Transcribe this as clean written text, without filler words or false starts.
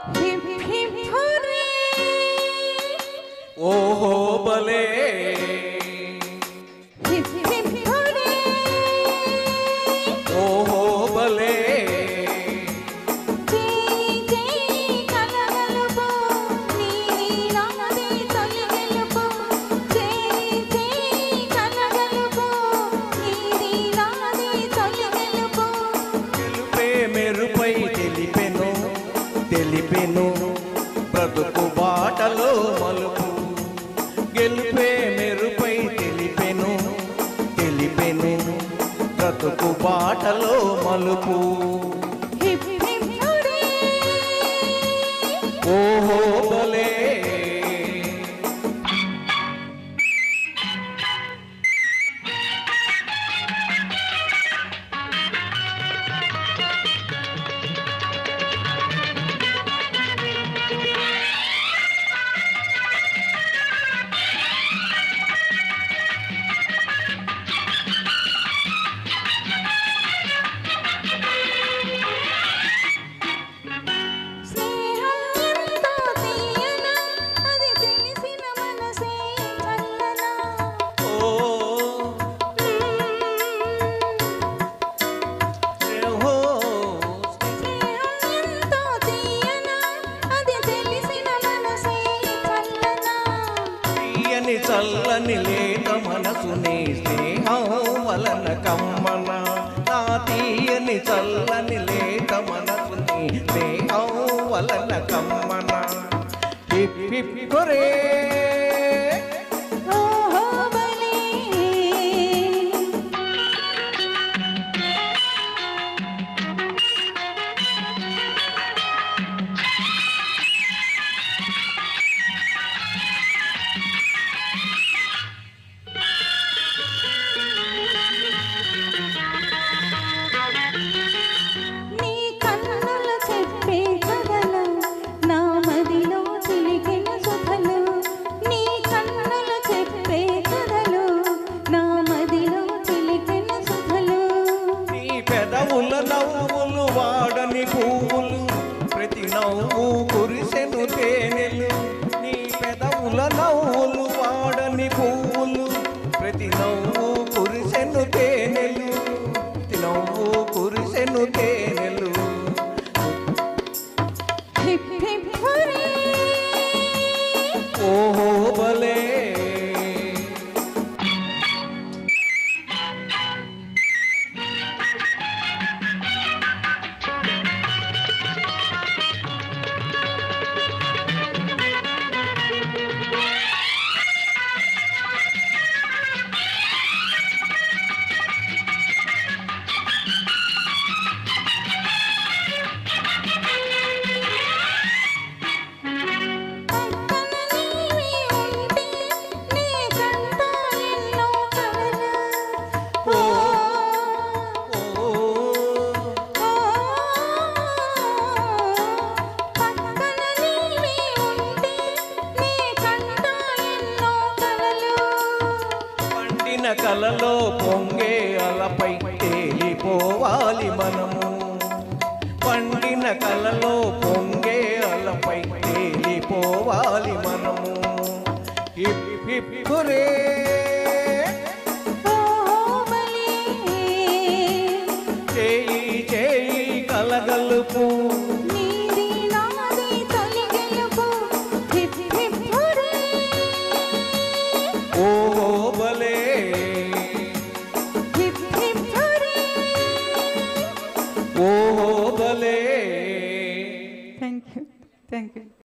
hip hip हुरे ओहो बले hip hip हुरे ओहो बले जय जय कलगलुपो नीरी राधे तलगलुपो जय जय कलगलुपो नीरी राधे तलगलुपो తెలుపే మెరుపై తెలిపెను తెలిపెను బ్రతుకు బాటలో మలుపు గెలుపే మెరుపై తెలిపెను తెలిపెను బ్రతుకు బాటలో మలుపు हिप हिप हुरे ఓహో బలే చల్లని లేత మనసుని స్నేహం వలన కమ్మన నా తీయని చల్లని లేత మనసుని స్నేహం వలన కమ్మన హిప్ హిప్ కొరే ఓహో బలే నీ కన్నుల చెప్పే కథలు నా మదిలో చిలికిన సుఖలు నీ కన్నుల చెప్పే కథలు నా మదిలో చిలికిన సుఖలు నీ పెదవుల నవ్వులు వాడని పువ్వులు ప్రతి నవ్వు కురిసెను తేనెలు నీ పెదవుల నవ్వులు వాడని పువ్వులు ప్రతి నవ్వు కురిసెను తేనెలు ప్రతి నవ్వు కురిసెను తేనెలు హిప్ హిప్ హురే ఓహో బలే కలలో పొంగే అలపై తేలిపోవాలి మనము పండిన కలలో పొంగే అలపై తేలిపోవాలి మనము హిప్ హిప్ హురే చేయి చేయి కలగలుపు నీది నాది తొలగలుపు హిప్ హిప్ హురే ఓహో బలే హిప్ హిప్ హురే ఓహో బలే థ్యాంక్ యూ